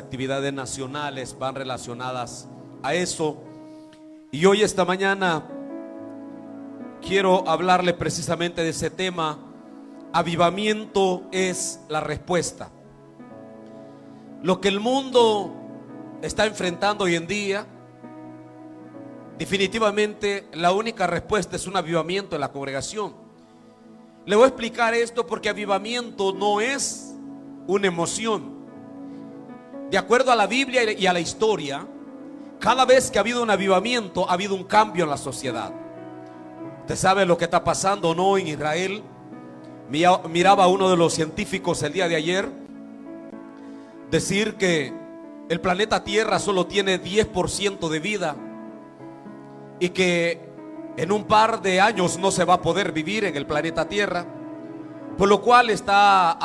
actividades nacionales van relacionadas a eso. Y hoy, esta mañana, quiero hablarle precisamente de ese tema. Avivamiento es la respuesta. Lo que el mundo está enfrentando hoy en día, definitivamente la única respuesta es un avivamiento en la congregación. Le voy a explicar esto porque avivamiento no es una emoción. De acuerdo a la Biblia y a la historia, cada vez que ha habido un avivamiento, ha habido un cambio en la sociedad. Usted sabe lo que está pasando, ¿no? En Israel. Miraba a uno de los científicos el día de ayer decir que el planeta Tierra solo tiene 10% de vida y que en un par de años no se va a poder vivir en el planeta Tierra, por lo cual está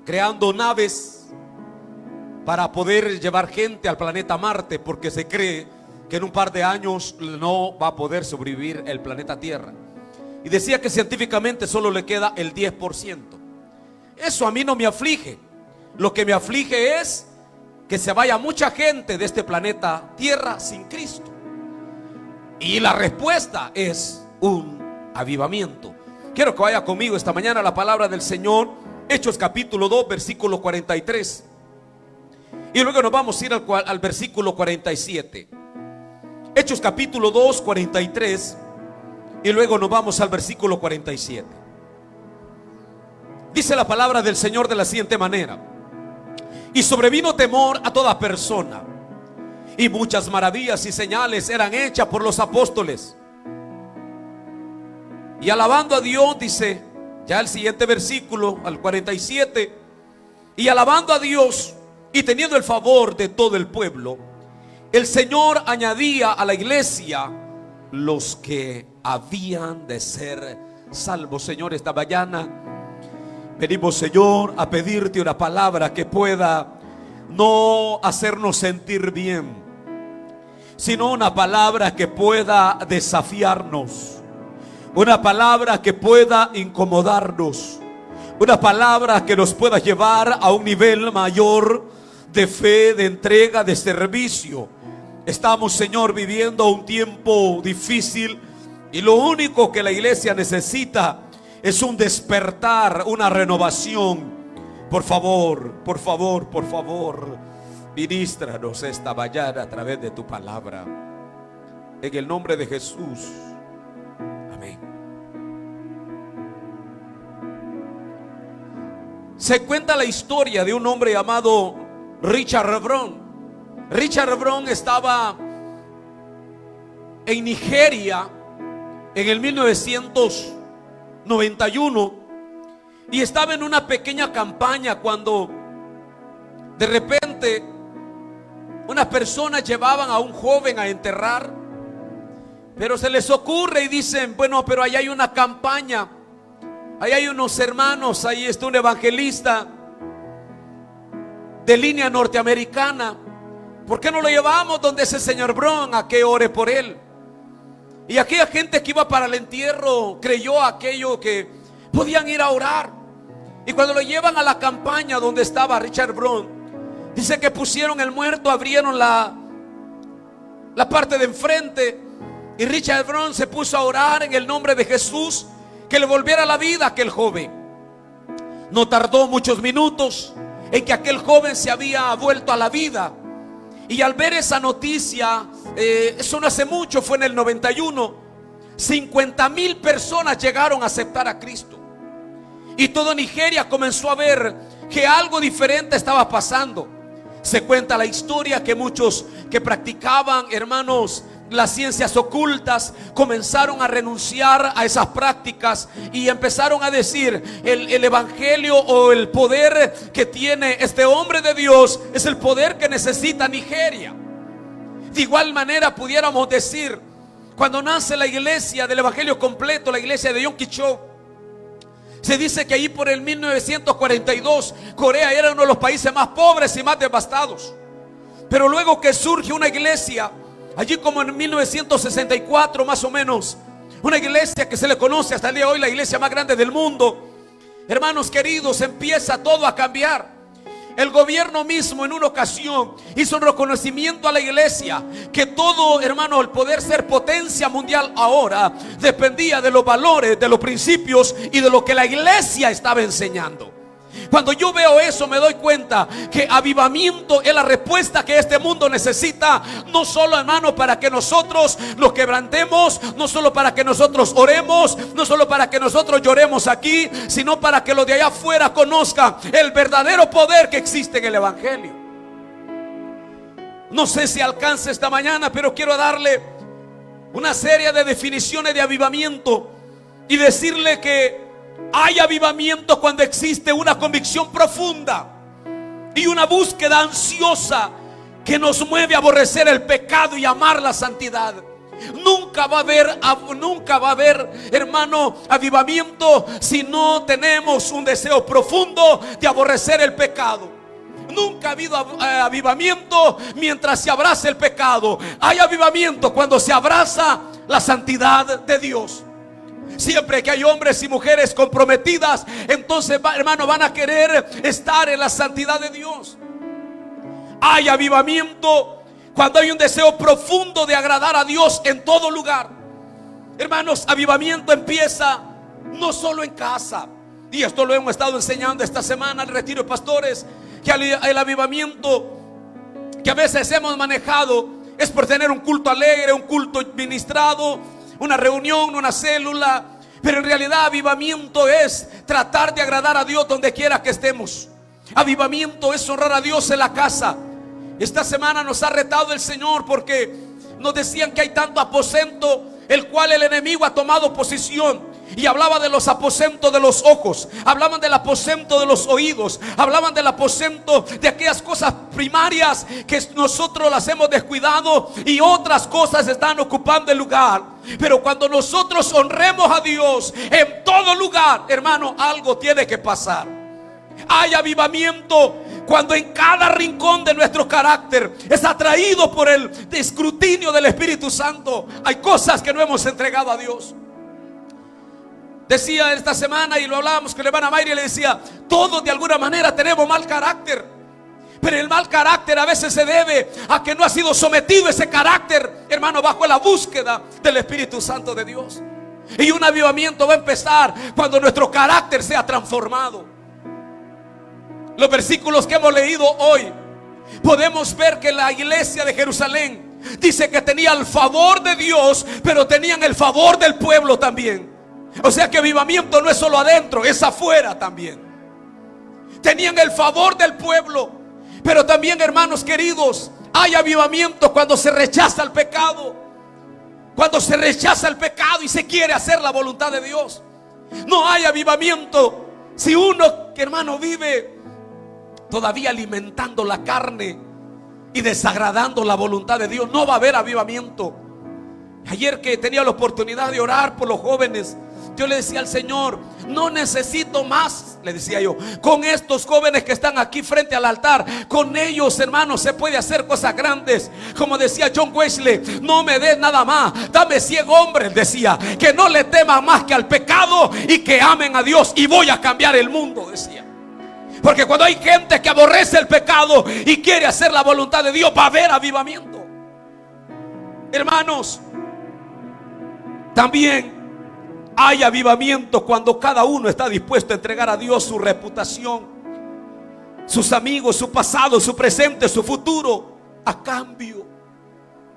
creando naves para poder llevar gente al planeta Marte, porque se cree que en un par de años no va a poder sobrevivir el planeta Tierra. Y decía que científicamente solo le queda el 10%. Eso a mí no me aflige. Lo que me aflige es que se vaya mucha gente de este planeta Tierra sin Cristo. Y la respuesta es un avivamiento. Quiero que vaya conmigo esta mañana a la palabra del Señor, Hechos capítulo 2, versículo 43. Y luego nos vamos a ir al versículo 47. Hechos capítulo 2, 43. Y luego nos vamos al versículo 47. Dice la palabra del Señor de la siguiente manera: y sobrevino temor a toda persona, y muchas maravillas y señales eran hechas por los apóstoles. Y alabando a Dios, dice ya el siguiente versículo, al 47, y alabando a Dios y teniendo el favor de todo el pueblo, el Señor añadía a la iglesia los que habían de ser salvos. Señor, esta mañana venimos, Señor, a pedirte una palabra que pueda no hacernos sentir bien, sino una palabra que pueda desafiarnos, una palabra que pueda incomodarnos, una palabra que nos pueda llevar a un nivel mayor de fe, de entrega, de servicio. Estamos, Señor, viviendo un tiempo difícil y lo único que la iglesia necesita es un despertar, una renovación. Por favor, por favor, por favor, ministranos esta mañana a través de tu palabra. En el nombre de Jesús. Amén. Se cuenta la historia de un hombre llamado Richard Hebron. Richard Hebron estaba en Nigeria en el 1991 y estaba en una pequeña campaña cuando de repente unas personas llevaban a un joven a enterrar, pero se les ocurre y dicen: bueno, pero ahí hay una campaña, ahí hay unos hermanos, ahí está un evangelista de línea norteamericana, ¿por qué no lo llevamos donde ese señor Brown a que ore por él? Y aquella gente que iba para el entierro creyó aquello, que podían ir a orar. Y cuando lo llevan a la campaña donde estaba Richard Brown, dice que pusieron el muerto, abrieron la parte de enfrente, y Richard Brown se puso a orar en el nombre de Jesús, que le volviera la vida a aquel joven. No tardó muchos minutos en que aquel joven se había vuelto a la vida. Y al ver esa noticia, eso no hace mucho, fue en el 91, 50,000 personas llegaron a aceptar a Cristo. Y toda Nigeria comenzó a ver que algo diferente estaba pasando. Se cuenta la historia que muchos que practicaban, hermanos, las ciencias ocultas, comenzaron a renunciar a esas prácticas y empezaron a decir: el evangelio o el poder que tiene este hombre de Dios es el poder que necesita Nigeria. De igual manera pudiéramos decir, cuando nace la iglesia del evangelio completo, la iglesia de Yom Kippur, se dice que ahí por el 1942 Corea era uno de los países más pobres y más devastados. Pero luego que surge una iglesia allí como en 1964 más o menos, una iglesia que se le conoce hasta el día de hoy la iglesia más grande del mundo, hermanos queridos, empieza todo a cambiar. El gobierno mismo en una ocasión hizo un reconocimiento a la iglesia que todo, hermano, el poder ser potencia mundial ahora dependía de los valores, de los principios y de lo que la iglesia estaba enseñando. Cuando yo veo eso me doy cuenta que avivamiento es la respuesta que este mundo necesita. No solo, hermano, para que nosotros nos quebrantemos, no solo para que nosotros oremos, no solo para que nosotros lloremos aquí, sino para que los de allá afuera conozcan el verdadero poder que existe en el evangelio. No sé si alcance esta mañana, pero quiero darle una serie de definiciones de avivamiento y decirle que hay avivamiento cuando existe una convicción profunda y una búsqueda ansiosa que nos mueve a aborrecer el pecado y amar la santidad. Nunca va a haber, hermano, avivamiento si no tenemos un deseo profundo de aborrecer el pecado. Nunca ha habido avivamiento mientras se abraza el pecado. Hay avivamiento cuando se abraza la santidad de Dios. Siempre que hay hombres y mujeres comprometidas, entonces, hermano, van a querer estar en la santidad de Dios. Hay avivamiento cuando hay un deseo profundo de agradar a Dios en todo lugar. Hermanos, avivamiento empieza no solo en casa, y esto lo hemos estado enseñando esta semana al retiro de pastores, que el avivamiento que a veces hemos manejado es por tener un culto alegre, un culto ministrado, una reunión, una célula. Pero en realidad avivamiento es tratar de agradar a Dios donde quiera que estemos. Avivamiento es honrar a Dios en la casa. Esta semana nos ha retado el Señor porque nos decían que hay tanto aposento el cual el enemigo ha tomado posición. Y hablaba de los aposentos de los ojos, hablaban del aposento de los oídos, hablaban del aposento de aquellas cosas primarias que nosotros las hemos descuidado y otras cosas están ocupando el lugar. Pero cuando nosotros honremos a Dios en todo lugar, hermano, algo tiene que pasar. Hay avivamiento cuando en cada rincón de nuestro carácter es atraído por el escrutinio del Espíritu Santo. Hay cosas que no hemos entregado a Dios. Decía esta semana, y lo hablábamos con la hermana Mayra, y le decía: todos de alguna manera tenemos mal carácter, pero el mal carácter a veces se debe a que no ha sido sometido ese carácter, hermano, bajo la búsqueda del Espíritu Santo de Dios. Y un avivamiento va a empezar cuando nuestro carácter sea transformado. Los versículos que hemos leído hoy, podemos ver que la iglesia de Jerusalén dice que tenía el favor de Dios, pero tenían el favor del pueblo también. O sea que avivamiento no es solo adentro, es afuera también. Tenían el favor del pueblo, pero también, hermanos queridos, hay avivamiento cuando se rechaza el pecado. Cuando se rechaza el pecado y se quiere hacer la voluntad de Dios. No hay avivamiento si uno, hermano, vive todavía alimentando la carne y desagradando la voluntad de Dios. No va a haber avivamiento. Ayer que tenía la oportunidad de orar por los jóvenes, yo le decía al Señor: no necesito más, le decía yo, con estos jóvenes que están aquí frente al altar. Con ellos, hermanos, se puede hacer cosas grandes. Como decía John Wesley: no me des nada más, dame 100 hombres, decía, que no le teman más que al pecado y que amen a Dios, y voy a cambiar el mundo, decía. Porque cuando hay gente que aborrece el pecado y quiere hacer la voluntad de Dios, va a haber avivamiento. Hermanos, también hay avivamiento cuando cada uno está dispuesto a entregar a Dios su reputación, sus amigos, su pasado, su presente, su futuro, a cambio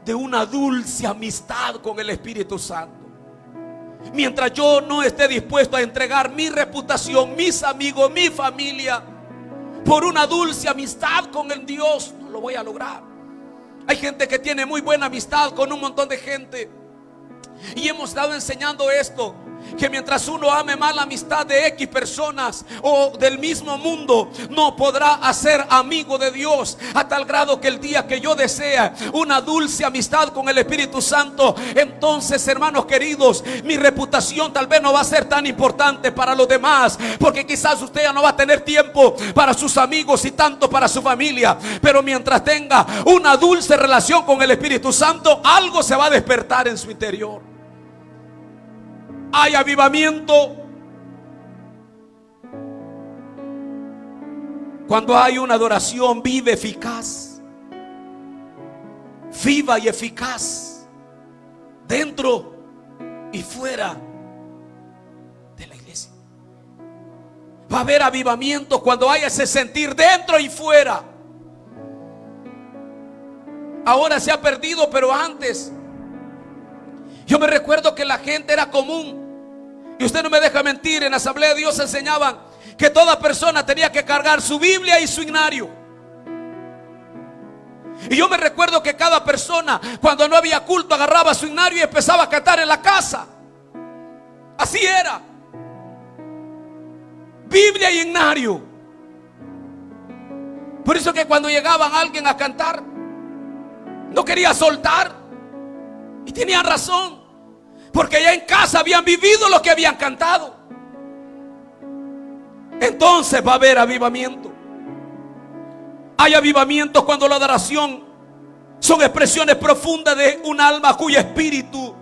de una dulce amistad con el Espíritu Santo. Mientras yo no esté dispuesto a entregar mi reputación, mis amigos, mi familia, por una dulce amistad con el Dios, no lo voy a lograr. Hay gente que tiene muy buena amistad con un montón de gente, y hemos estado enseñando esto, que mientras uno ame más la amistad de X personas o del mismo mundo, no podrá hacer amigo de Dios, a tal grado que el día que yo desea una dulce amistad con el Espíritu Santo, entonces, hermanos queridos, mi reputación tal vez no va a ser tan importante para los demás, porque quizás usted ya no va a tener tiempo para sus amigos y tanto para su familia. Pero mientras tenga una dulce relación con el Espíritu Santo, algo se va a despertar en su interior. Hay avivamiento Cuando hay una adoración viva, eficaz, viva y eficaz, dentro y fuera de la iglesia. Va a haber avivamiento cuando haya ese sentir dentro y fuera. Ahora se ha perdido, pero antes yo me recuerdo que la gente era común. Y usted no me deja mentir, en la Asamblea de Dios enseñaban que toda persona tenía que cargar su Biblia y su himnario. Y yo me recuerdo que cada persona, cuando no había culto, agarraba su himnario y empezaba a cantar en la casa. Así era. Biblia y himnario. Por eso que cuando llegaban alguien a cantar, no quería soltar. Y tenían razón, porque ya en casa habían vivido lo que habían cantado. Entonces va a haber avivamiento. Hay avivamiento cuando la adoración son expresiones profundas de un alma cuyo espíritu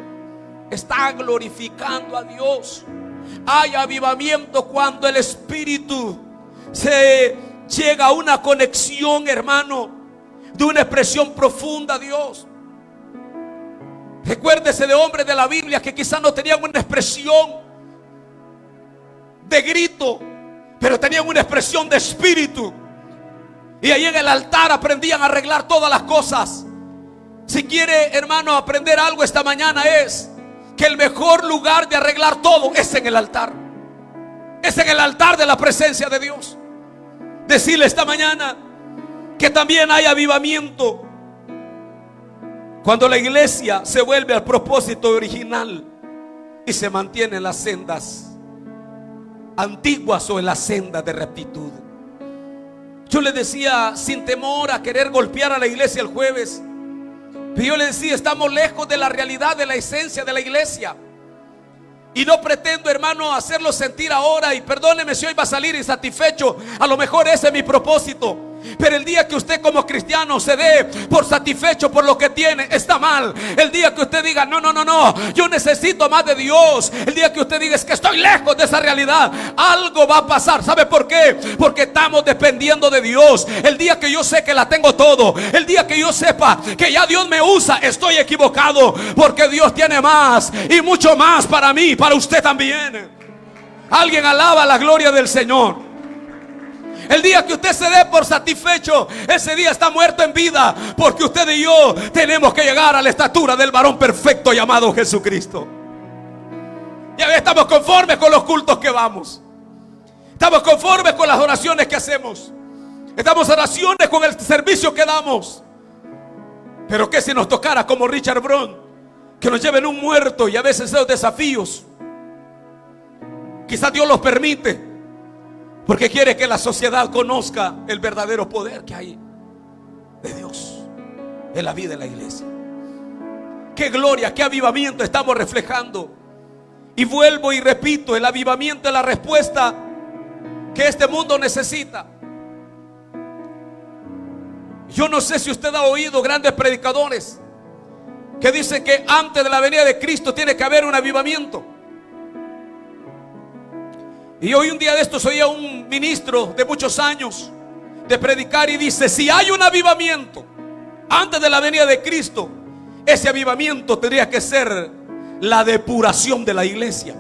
está glorificando a Dios. Hay avivamiento cuando el espíritu se llega a una conexión, hermano, de una expresión profunda a Dios. Recuérdese de hombres de la Biblia que quizás no tenían una expresión de grito, pero tenían una expresión de espíritu. Y ahí en el altar aprendían a arreglar todas las cosas. Si quiere, hermano, aprender algo esta mañana, es que el mejor lugar de arreglar todo es en el altar. Es en el altar de la presencia de Dios. Decirle esta mañana que también hay avivamiento cuando la iglesia se vuelve al propósito original y se mantiene en las sendas antiguas o en las sendas de rectitud. Yo le decía, sin temor a querer golpear a la iglesia el jueves, pero yo le decía, estamos lejos de la realidad, de la esencia de la iglesia. Y no pretendo, hermano, hacerlo sentir ahora. Y perdóneme si hoy va a salir insatisfecho. A lo mejor ese es mi propósito. Pero el día que usted como cristiano se dé por satisfecho por lo que tiene, está mal. El día que usted diga, no, yo necesito más de Dios. El día que usted diga, es que estoy lejos de esa realidad, algo va a pasar. ¿Sabe por qué? Porque estamos dependiendo de Dios. El día que yo sé que la tengo todo, el día que yo sepa que ya Dios me usa, estoy equivocado. Porque Dios tiene más y mucho más para mí, para usted también. Alguien alaba la gloria del Señor. El día que usted se dé por satisfecho, ese día está muerto en vida. Porque usted y yo tenemos que llegar a la estatura del varón perfecto llamado Jesucristo. Ya estamos conformes con los cultos que vamos. Estamos conformes con las oraciones que hacemos. Estamos oraciones con el servicio que damos. Pero que si nos tocara como Richard Brown, que nos lleven un muerto, y a veces esos desafíos quizás Dios los permite porque quiere que la sociedad conozca el verdadero poder que hay de Dios en la vida de la iglesia. Qué gloria, qué avivamiento estamos reflejando. Y vuelvo y repito, el avivamiento es la respuesta que este mundo necesita. Yo no sé si usted ha oído grandes predicadores que dicen que antes de la venida de Cristo tiene que haber un avivamiento. Y hoy un día de estos oía un ministro de muchos años de predicar y dice, si hay un avivamiento antes de la venida de Cristo, ese avivamiento tendría que ser la depuración de la iglesia.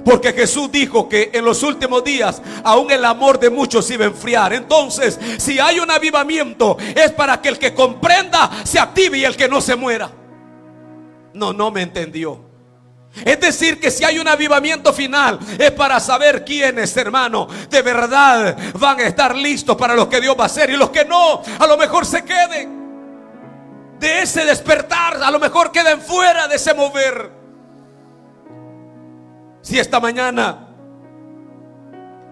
Porque Jesús dijo que en los últimos días aún el amor de muchos iba a enfriar. Entonces, si hay un avivamiento, es para que el que comprenda se active y el que no se muera. No me entendió. Es decir, que si hay un avivamiento final, es para saber quiénes, hermano, de verdad van a estar listos para lo que Dios va a hacer. Y los que no, a lo mejor se queden de ese despertar, a lo mejor queden fuera de ese mover. Si esta mañana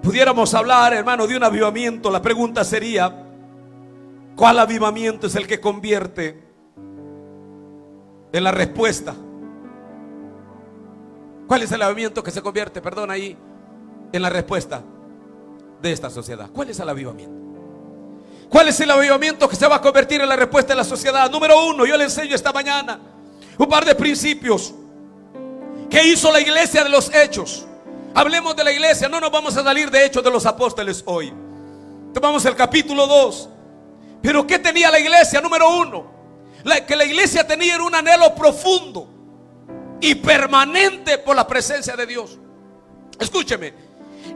pudiéramos hablar, hermano, de un avivamiento, la pregunta sería, ¿cuál avivamiento es el que convierte en la respuesta? ¿Cuál es el avivamiento que se convierte, ahí en la respuesta de esta sociedad? ¿Cuál es el avivamiento? ¿Cuál es el avivamiento que se va a convertir en la respuesta de la sociedad? Número uno, yo le enseño esta mañana un par de principios que hizo la iglesia de los Hechos. Hablemos de la iglesia, no nos vamos a salir de Hechos de los Apóstoles hoy. Tomamos el capítulo 2. Pero ¿qué tenía la iglesia? Número 1, que la iglesia tenía era un anhelo profundo y permanente por la presencia de Dios. Escúcheme,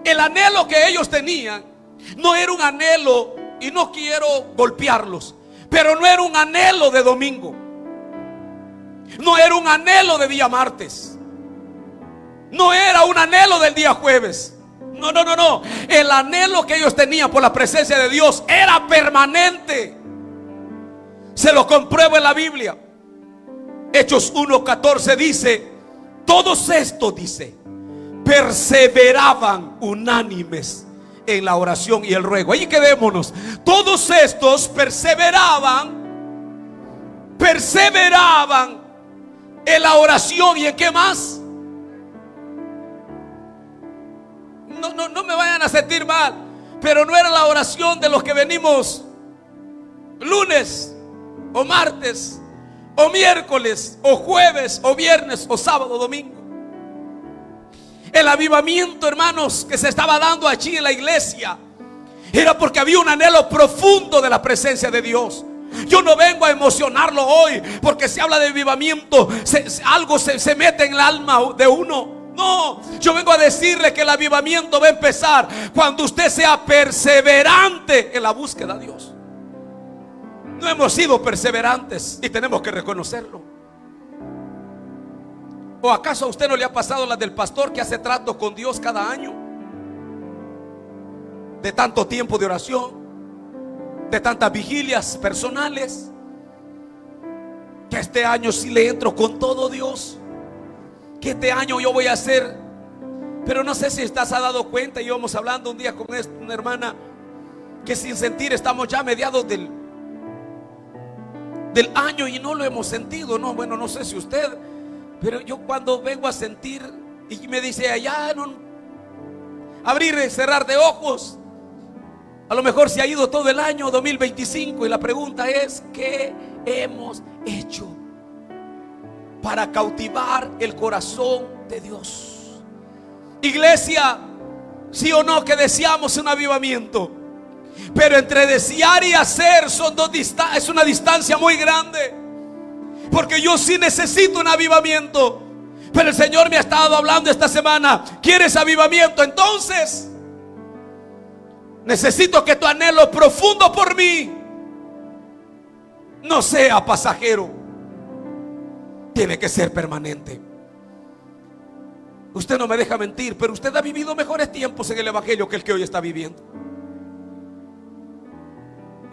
el anhelo que ellos tenían no era un anhelo, y no quiero golpearlos, pero no era un anhelo de domingo, no era un anhelo de día martes, no era un anhelo del día jueves. No. El anhelo que ellos tenían por la presencia de Dios era permanente. Se lo compruebo en la Biblia. Hechos 1:14 dice: todos estos, dice, perseveraban unánimes en la oración y el ruego. Ahí quedémonos. Todos estos perseveraban en la oración. ¿Y en qué más? No me vayan a sentir mal, pero no era la oración de los que venimos lunes o martes o miércoles o jueves o viernes o sábado o domingo. El avivamiento, hermanos, que se estaba dando allí en la iglesia era porque había un anhelo profundo de la presencia de Dios. Yo no vengo a emocionarlo hoy porque se habla de avivamiento, algo se mete en el alma de uno. No, yo vengo a decirle que el avivamiento va a empezar cuando usted sea perseverante en la búsqueda de Dios. No hemos sido perseverantes y tenemos que reconocerlo. ¿O acaso a usted no le ha pasado la del pastor que hace trato con Dios cada año? De tanto tiempo de oración, de tantas vigilias personales, que este año sí le entro con todo, Dios, que este año yo voy a hacer. Pero no sé si estás dado cuenta, íbamos hablando un día con una hermana, que sin sentir estamos ya a mediados del año y no lo hemos sentido. No, bueno, no sé si usted, pero yo cuando vengo a sentir y me dice allá, no, abrir y cerrar de ojos, a lo mejor se ha ido todo el año 2025 y la pregunta es: ¿qué hemos hecho para cautivar el corazón de Dios? Iglesia, sí o no que deseamos un avivamiento, pero entre desear y hacer es una distancia muy grande. Porque yo sí necesito un avivamiento, pero el Señor me ha estado hablando esta semana: ¿quieres avivamiento? Entonces necesito que tu anhelo profundo por mí no sea pasajero, tiene que ser permanente. Usted no me deja mentir, pero usted ha vivido mejores tiempos en el evangelio que el que hoy está viviendo.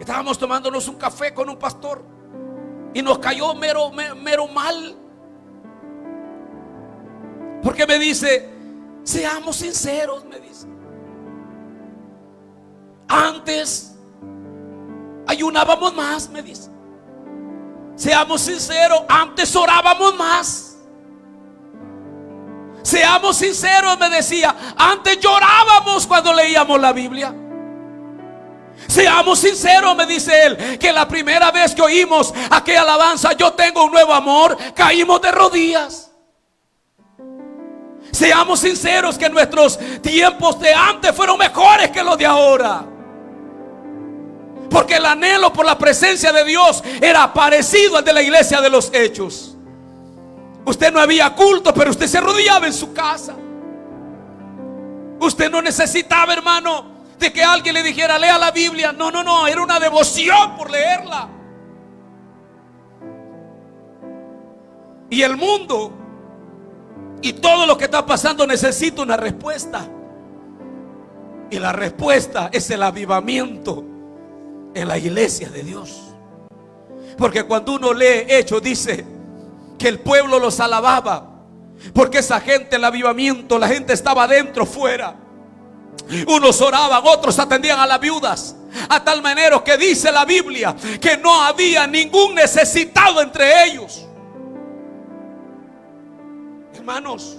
Estábamos tomándonos un café con un pastor y nos cayó mero mal, porque me dice: seamos sinceros, me dice. Antes ayunábamos más, me dice. Seamos sinceros, antes orábamos más. Seamos sinceros, me decía, antes llorábamos cuando leíamos la Biblia. Seamos sinceros, me dice él, que la primera vez que oímos aquella alabanza, yo tengo un nuevo amor, caímos de rodillas. Seamos sinceros que nuestros tiempos de antes fueron mejores que los de ahora, porque el anhelo por la presencia de Dios era parecido al de la iglesia de los Hechos. Usted no había culto, pero usted se arrodillaba en su casa. Usted no necesitaba, hermano, de que alguien le dijera: lea la Biblia. No, era una devoción por leerla. Y el mundo y todo lo que está pasando necesita una respuesta, y la respuesta es el avivamiento en la iglesia de Dios. Porque cuando uno lee Hechos, dice que el pueblo los alababa, porque esa gente, el avivamiento, la gente estaba adentro, fuera. Unos oraban, otros atendían a las viudas, a tal manera que dice la Biblia que no había ningún necesitado entre ellos. Hermanos,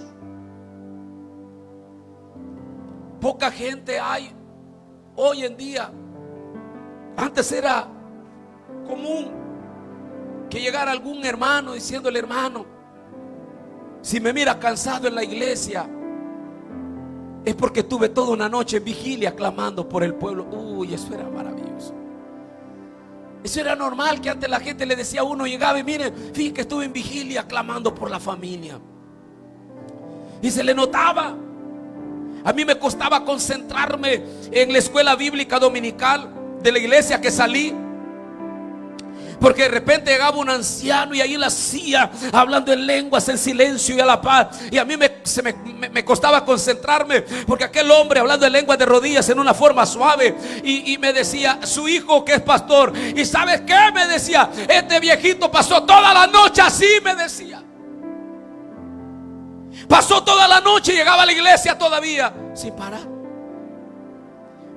poca gente hay hoy en día. Antes era común que llegara algún hermano diciéndole: hermano, si me mira cansado en la iglesia, es porque tuve toda una noche en vigilia clamando por el pueblo. Uy, eso era maravilloso. Eso era normal, que antes la gente le decía a uno, llegaba y mire, fíjate que estuve en vigilia clamando por la familia. Y se le notaba. A mí me costaba concentrarme en la escuela bíblica dominical de la iglesia que salí, porque de repente llegaba un anciano y ahí la hacía hablando en lenguas, en silencio y a la paz. Y a mí me costaba concentrarme, porque aquel hombre hablando en lenguas de rodillas en una forma suave, y me decía, su hijo que es pastor. ¿Y sabes qué? Me decía, este viejito pasó toda la noche así, me decía. Pasó toda la noche y llegaba a la iglesia todavía sin parar.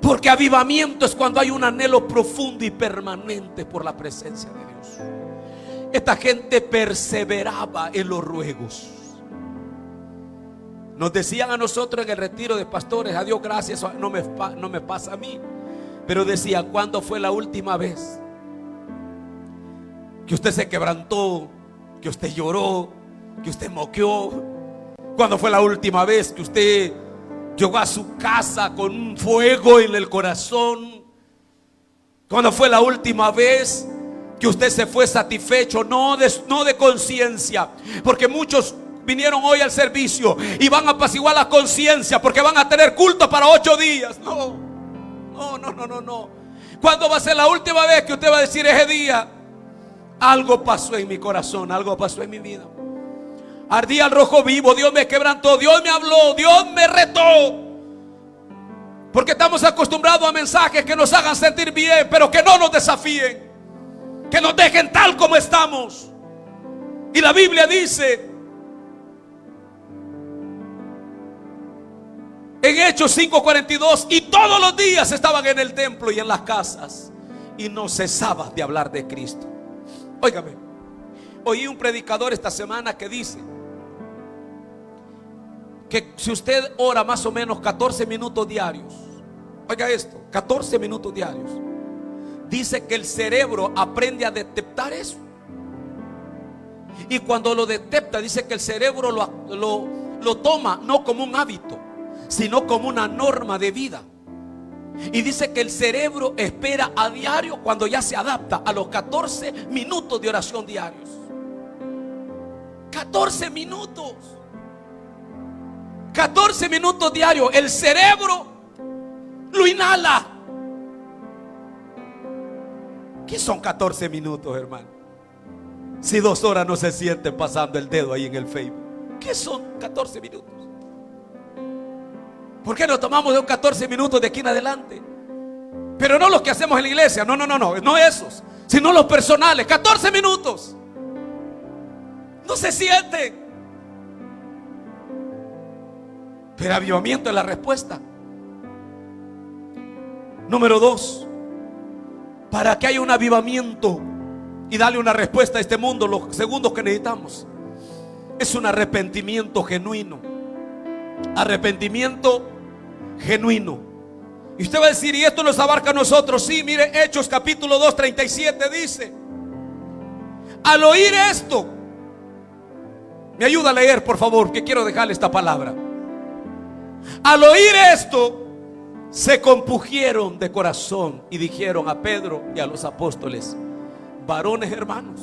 Porque avivamiento es cuando hay un anhelo profundo y permanente por la presencia de Dios. Esta gente perseveraba en los ruegos. Nos decían a nosotros en el retiro de pastores, a Dios gracias, no me pasa a mí, pero decía, ¿cuándo fue la última vez que usted se quebrantó, que usted lloró, que usted moqueó? ¿Cuándo fue la última vez que usted llegó a su casa con un fuego en el corazón? ¿Cuándo fue la última vez que usted se fue satisfecho? No de conciencia, porque muchos vinieron hoy al servicio y van a apaciguar la conciencia porque van a tener culto para 8 días. No. ¿Cuándo va a ser la última vez que usted va a decir ese día, algo pasó en mi corazón, algo pasó en mi vida? Ardía al rojo vivo, Dios me quebrantó, Dios me habló, Dios me retó. Porque estamos acostumbrados a mensajes que nos hagan sentir bien, pero que no nos desafíen, que nos dejen tal como estamos. Y la Biblia dice en Hechos 5:42, y todos los días estaban en el templo y en las casas, y no cesaba de hablar de Cristo. Óigame, oí un predicador esta semana que dice que si usted ora más o menos 14 minutos diarios, oiga esto, 14 minutos diarios, dice que el cerebro aprende a detectar eso. Y cuando lo detecta, dice que el cerebro lo toma no como un hábito, sino como una norma de vida. Y dice que el cerebro espera a diario, cuando ya se adapta a los 14 minutos de oración diarios. 14 minutos. 14 minutos diarios. El cerebro lo inhala. ¿Qué son 14 minutos, hermano? Si 2 horas no se sienten pasando el dedo ahí en el Facebook. ¿Qué son 14 minutos? ¿Por qué no tomamos de 14 minutos de aquí en adelante? Pero no los que hacemos en la iglesia, no esos, sino los personales. 14 minutos. No se siente. Pero avivamiento es la respuesta. Número 2, para que haya un avivamiento y darle una respuesta a este mundo, los segundos que necesitamos es un arrepentimiento genuino. Arrepentimiento genuino. Y usted va a decir, ¿y esto nos abarca a nosotros? Sí, mire, Hechos capítulo 2, 37 dice: al oír esto, me ayuda a leer por favor, que quiero dejarle esta palabra. Al oír esto, se compungieron de corazón y dijeron a Pedro y a los apóstoles: varones hermanos,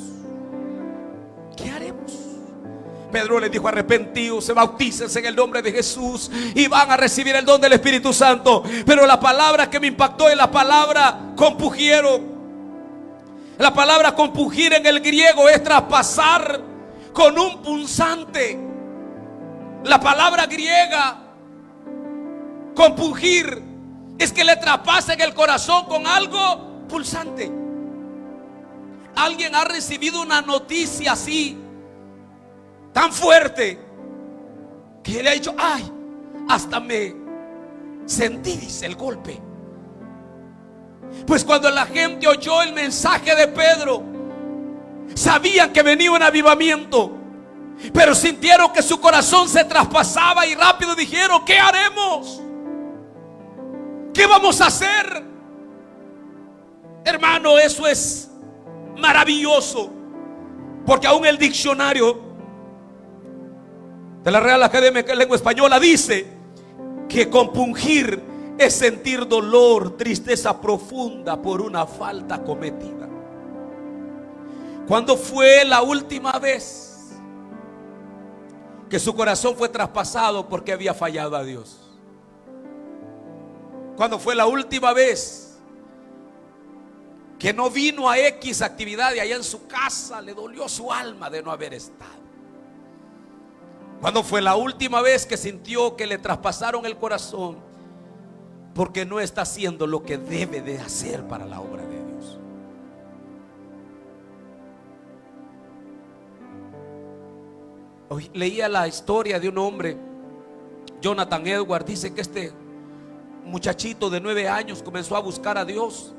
¿qué haremos? Pedro les dijo: arrepentidos, bautícense en el nombre de Jesús y van a recibir el don del Espíritu Santo. Pero la palabra que me impactó es la palabra compungieron. La palabra compungir en el griego es traspasar con un punzante. La palabra griega compungir es que le traspasen el corazón con algo pulsante. Alguien ha recibido una noticia así, tan fuerte, que le ha dicho: ay, hasta me sentí, dice, el golpe. Pues cuando la gente oyó el mensaje de Pedro, sabían que venía un avivamiento, pero sintieron que su corazón se traspasaba y rápido dijeron: ¿qué haremos? ¿Qué vamos a hacer? Hermano, eso es maravilloso, porque aún el diccionario de la Real Academia de Lengua Española dice que compungir es sentir dolor, tristeza profunda por una falta cometida. ¿Cuándo fue la última vez que su corazón fue traspasado porque había fallado a Dios? ¿Cuándo fue la última vez que no vino a X actividad y allá en su casa le dolió su alma de no haber estado? ¿Cuándo fue la última vez que sintió que le traspasaron el corazón porque no está haciendo lo que debe de hacer para la obra de Dios? Hoy leía la historia de un hombre, Jonathan Edwards. Dice que este muchachito de 9 años comenzó a buscar a Dios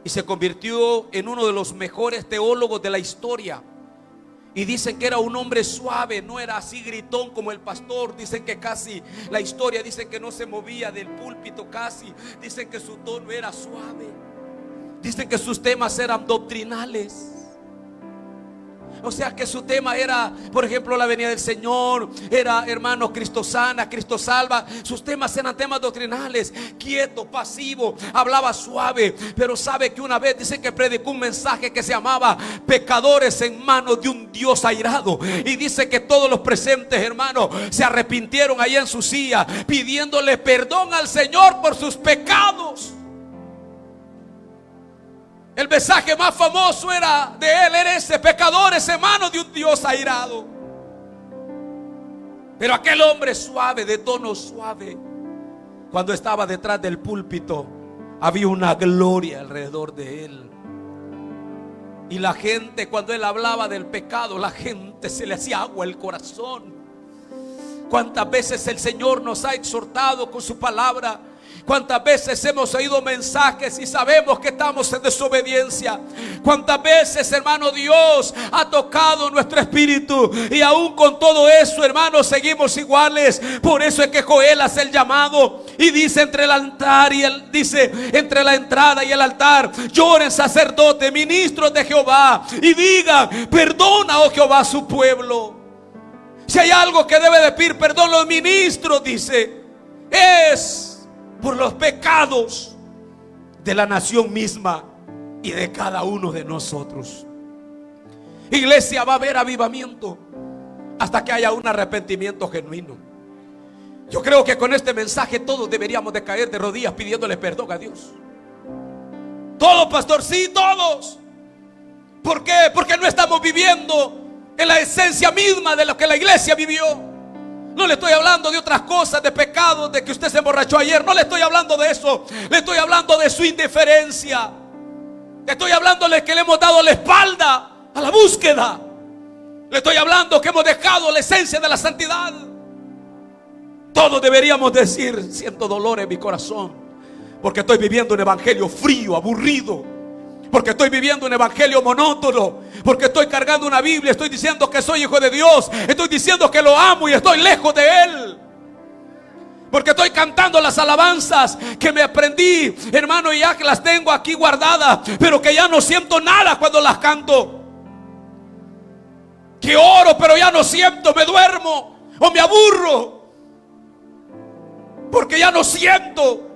y se convirtió en uno de los mejores teólogos de la historia. Y dicen que era un hombre suave, no era así gritón como el pastor. Dicen que casi, la historia dice que no se movía del púlpito casi. Dicen que su tono era suave. Dicen que sus temas eran doctrinales. O sea que su tema era, por ejemplo, la venida del Señor. Era, hermanos, Cristo sana, Cristo salva. Sus temas eran temas doctrinales. Quieto, pasivo, hablaba suave. Pero sabe que una vez dice que predicó un mensaje que se llamaba pecadores en manos de un Dios airado. Y dice que todos los presentes, hermanos, se arrepintieron allá en su silla, pidiéndole perdón al Señor por sus pecados. El mensaje más famoso era de él, era ese: pecadores en manos de un Dios airado. Pero aquel hombre suave, de tono suave, cuando estaba detrás del púlpito, había una gloria alrededor de él. Y la gente, cuando él hablaba del pecado, la gente se le hacía agua el corazón. ¿Cuántas veces el Señor nos ha exhortado con su palabra? ¿Cuántas veces hemos oído mensajes y sabemos que estamos en desobediencia? ¿Cuántas veces, hermano, Dios ha tocado nuestro espíritu y aún con todo eso, hermanos, seguimos iguales? Por eso es que Joel hace el llamado y dice: entre el altar y entre la entrada y el altar lloren sacerdotes, ministros de Jehová, y digan: perdona, oh Jehová, a su pueblo. Si hay algo que debe de pedir perdón los ministros, dice, es por los pecados de la nación misma y de cada uno de nosotros. Iglesia, va a haber avivamiento hasta que haya un arrepentimiento genuino. Yo creo que con este mensaje todos deberíamos de caer de rodillas pidiéndole perdón a Dios. Todos, pastor, sí, todos. ¿Por qué? Porque no estamos viviendo en la esencia misma de lo que la iglesia vivió. No le estoy hablando de otras cosas, de pecados, de que usted se emborrachó ayer. No le estoy hablando de eso. Le estoy hablando de su indiferencia. Estoy hablándole que le hemos dado la espalda a la búsqueda. Le estoy hablando que hemos dejado la esencia de la santidad. Todos deberíamos decir: siento dolor en mi corazón porque estoy viviendo un evangelio frío, aburrido. Porque estoy viviendo un evangelio monótono. Porque estoy cargando una Biblia, estoy diciendo que soy hijo de Dios, estoy diciendo que lo amo y estoy lejos de Él. Porque estoy cantando las alabanzas que me aprendí, hermano, y ya que las tengo aquí guardadas, pero que ya no siento nada cuando las canto. Que oro, pero ya no siento, me duermo o me aburro, porque ya no siento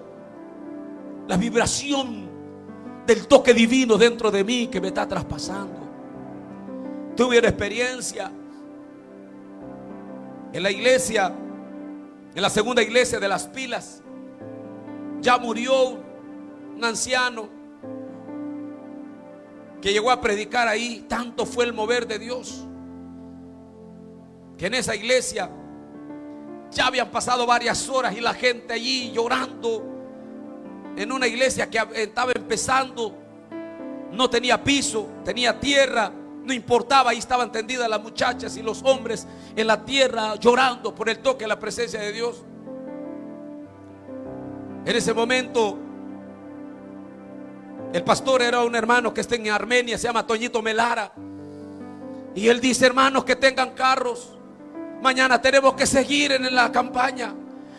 la vibración del toque divino dentro de mí que me está traspasando. Tuve una experiencia en la iglesia, en la segunda iglesia de Las Pilas. Ya murió un anciano que llegó a predicar ahí. Tanto fue el mover de Dios que en esa iglesia ya habían pasado varias horas y la gente allí llorando. En una iglesia que estaba empezando, no tenía piso, tenía tierra, no importaba, ahí estaban tendidas las muchachas y los hombres en la tierra llorando por el toque de la presencia de Dios. En ese momento, el pastor era un hermano que está en Armenia, se llama Toñito Melara, y él dice: hermanos, que tengan carros, mañana tenemos que seguir en la campaña.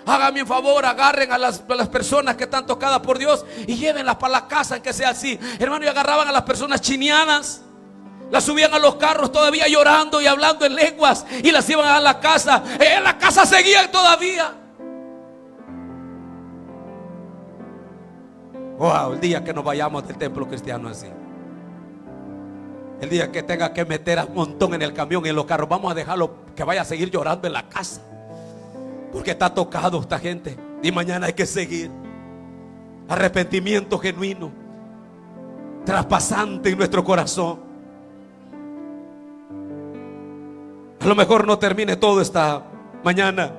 Háganme un favor, agarren a las personas que están tocadas por Dios y llévenlas para la casa, en que sea así. Hermano, y agarraban a las personas chinianas, las subían a los carros todavía llorando y hablando en lenguas y las iban a la casa. En la casa seguían todavía. Wow, el día que nos vayamos del templo cristiano así, el día que tenga que meter a un montón en el camión y en los carros, vamos a dejarlo que vaya a seguir llorando en la casa, porque está tocado esta gente. Y mañana hay que seguir. Arrepentimiento genuino, traspasante en nuestro corazón. A lo mejor no termine todo esta mañana,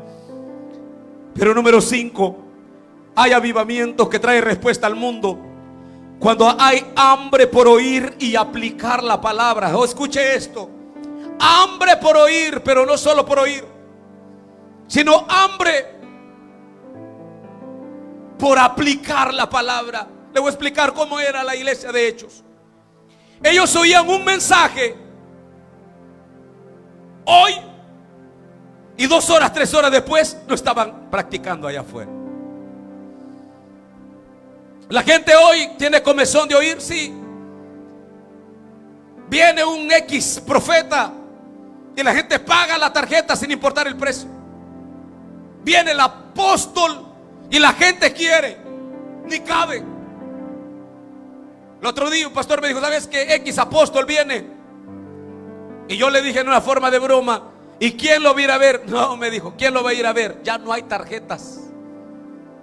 pero número 5, hay avivamientos que trae respuesta al mundo cuando hay hambre por oír y aplicar la palabra. Oh, escuche esto: hambre por oír, pero no solo por oír, sino hambre por aplicar la palabra. Le voy a explicar cómo era la iglesia de Hechos. Ellos oían un mensaje hoy y 2 horas, 3 horas después lo estaban practicando allá afuera. La gente hoy tiene comezón de oír, sí. Viene un X profeta y la gente paga la tarjeta sin importar el precio. Viene el apóstol y la gente quiere, ni cabe. El otro día un pastor me dijo: ¿sabes que X apóstol viene? Y yo le dije en una forma de broma: ¿y quién lo va a ir a ver? No, me dijo, ¿quién lo va a ir a ver? Ya no hay tarjetas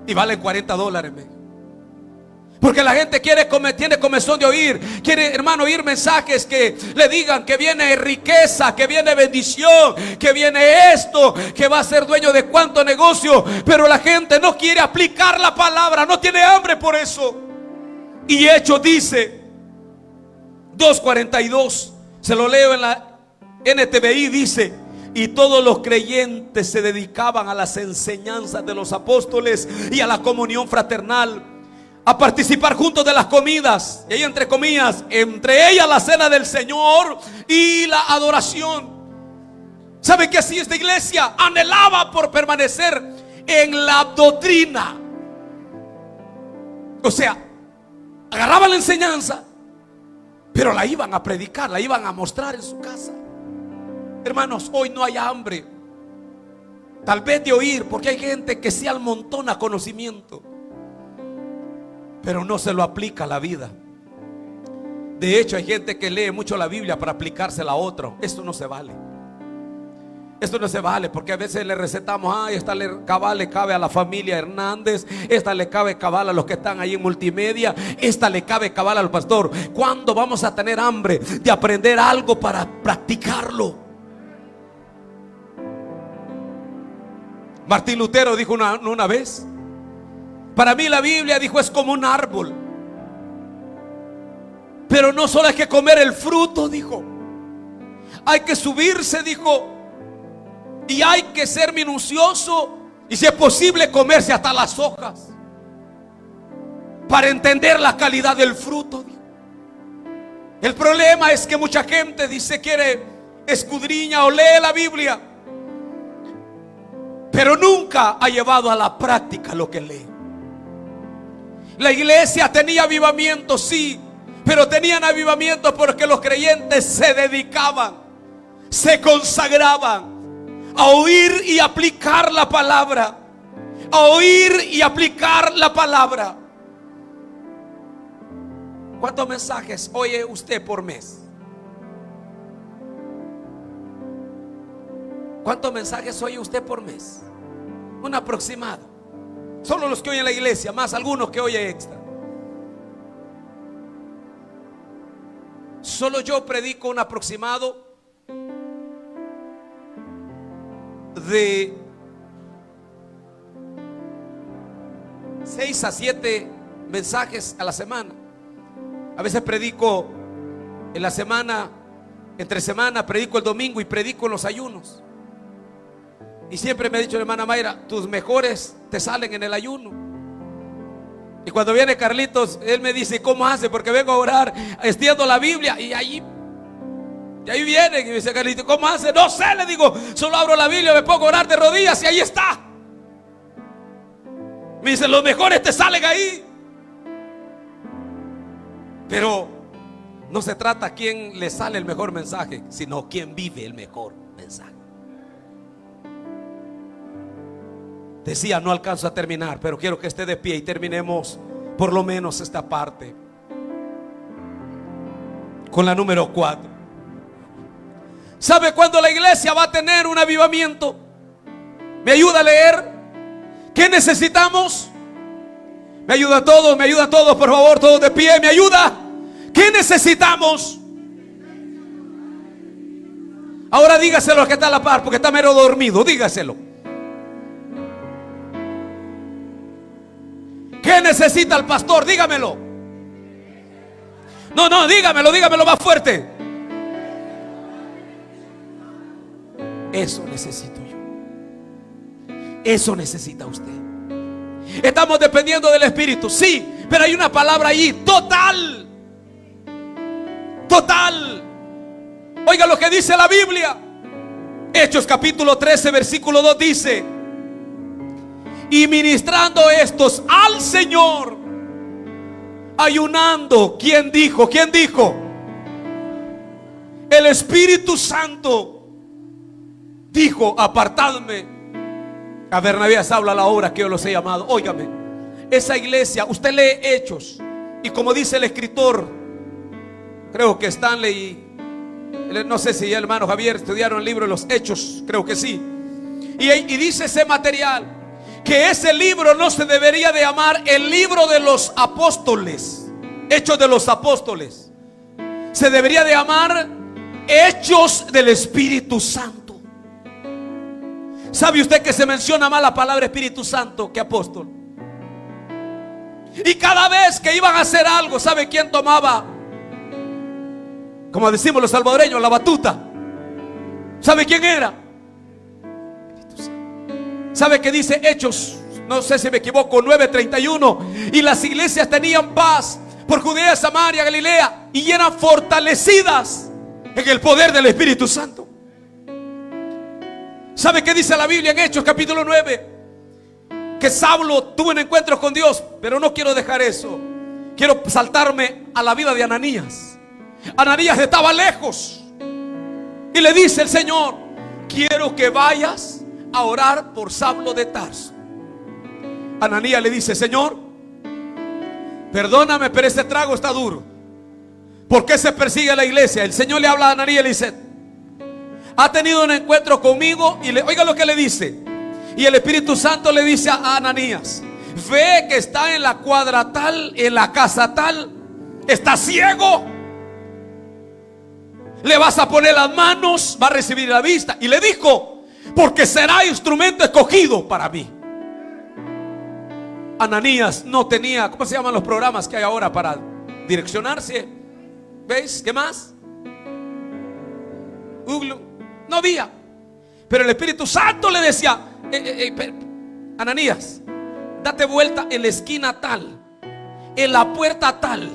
y valen $40, me dijo. Porque la gente tiene comezón de oír. Quiere, hermano, oír mensajes que le digan que viene riqueza, que viene bendición, que viene esto, que va a ser dueño de cuánto negocio. Pero la gente no quiere aplicar la palabra, no tiene hambre por eso. Y Hechos dice 2:42, se lo leo en la NTVI, dice: y todos los creyentes se dedicaban a las enseñanzas de los apóstoles y a la comunión fraternal, a participar juntos de las comidas, y ahí entre comillas, entre ellas la cena del Señor y la adoración. ¿Sabe que así esta iglesia anhelaba por permanecer en la doctrina? O sea, agarraban la enseñanza, pero la iban a predicar, la iban a mostrar en su casa. Hermanos, hoy no hay hambre, tal vez de oír, porque hay gente que se amontona conocimiento, pero no se lo aplica a la vida. De hecho, hay gente que lee mucho la Biblia para aplicársela a otro. Esto no se vale. Esto no se vale, porque a veces le recetamos: ay, esta le cabe a la familia Hernández, esta le cabe cabal a los que están ahí en multimedia, esta le cabe cabal al pastor. ¿Cuándo vamos a tener hambre de aprender algo para practicarlo? Martín Lutero dijo una vez: para mí la Biblia, dijo, es como un árbol, pero no solo hay que comer el fruto, dijo, hay que subirse, dijo, y hay que ser minucioso, y si es posible comerse hasta las hojas, para entender la calidad del fruto, dijo. El problema es que mucha gente dice, quiere escudriña o lee la Biblia, pero nunca ha llevado a la práctica lo que lee. La iglesia tenía avivamiento, sí, pero tenían avivamiento porque los creyentes se dedicaban, se consagraban a oír y aplicar la palabra, a oír y aplicar la palabra. ¿Cuántos mensajes oye usted por mes? ¿Cuántos mensajes oye usted por mes? Un aproximado. Solo los que oyen la iglesia, más algunos que oye extra. Solo yo predico un aproximado de 6 a 7 mensajes a la semana. A veces predico en la semana, entre semana, predico el domingo y predico en los ayunos. Y siempre me ha dicho la hermana Mayra: tus mejores te salen en el ayuno. Y cuando viene Carlitos, él me dice: ¿cómo hace? Porque vengo a orar, extiendo la Biblia y ahí viene. Y me dice Carlitos: ¿cómo hace? No sé, le digo, solo abro la Biblia, me pongo a orar de rodillas y ahí está. Me dice: los mejores te salen ahí. Pero no se trata quién le sale el mejor mensaje, sino quién vive el mejor mensaje. Decía, no alcanzo a terminar, pero quiero que esté de pie y terminemos por lo menos esta parte. Con la número 4. ¿Sabe cuándo la iglesia va a tener un avivamiento? ¿Me ayuda a leer? ¿Qué necesitamos? Me ayuda a todos, por favor, todos de pie, me ayuda. ¿Qué necesitamos? Ahora dígaselo al que está a la par, porque está mero dormido, dígaselo. ¿Qué necesita el pastor? Dígamelo. No, dígamelo más fuerte. Eso necesito yo. Eso necesita usted. Estamos dependiendo del Espíritu, sí, pero hay una palabra allí: total. Total. Oiga lo que dice la Biblia. Hechos capítulo 13 versículo 2 dice: y ministrando estos al Señor, ayunando. ¿Quién dijo? ¿Quién dijo? El Espíritu Santo dijo: apartadme a Bernabé, a Saulo, a la obra que yo los he llamado. Óigame, esa iglesia, usted lee Hechos, y como dice el escritor, creo que Stanley y no sé si el hermano Javier estudiaron el libro de los Hechos, creo que sí, y dice ese material que ese libro no se debería de llamar el libro de los apóstoles, Hechos de los apóstoles. Se debería de llamar Hechos del Espíritu Santo. ¿Sabe usted que se menciona más la palabra Espíritu Santo que apóstol? Y cada vez que iban a hacer algo, ¿sabe quién tomaba? Como decimos los salvadoreños, la batuta. ¿Sabe quién era? ¿Sabe qué dice Hechos? No sé si me equivoco, 9:31. Y las iglesias tenían paz por Judea, Samaria, Galilea, y eran fortalecidas en el poder del Espíritu Santo. ¿Sabe qué dice la Biblia en Hechos capítulo 9? Que Saulo tuvo un encuentro con Dios. Pero no quiero dejar eso. Quiero saltarme a la vida de Ananías. Ananías estaba lejos y le dice el Señor: quiero que vayas a orar por Saulo de Tarso. Ananías le dice: Señor, perdóname, pero este trago está duro. ¿Por qué se persigue a la iglesia? El Señor le habla a Ananías y le dice: ha tenido un encuentro conmigo. Y oiga lo que le dice. Y el Espíritu Santo le dice a Ananías: ve que está en la cuadra tal, en la casa tal, está ciego. Le vas a poner las manos, va a recibir la vista. Y le dijo: porque será instrumento escogido para mí. Ananías no tenía, ¿cómo se llaman los programas que hay ahora para direccionarse? ¿Veis? ¿Qué más? No había. Pero el Espíritu Santo le decía: Ananías, date vuelta en la esquina tal, en la puerta tal.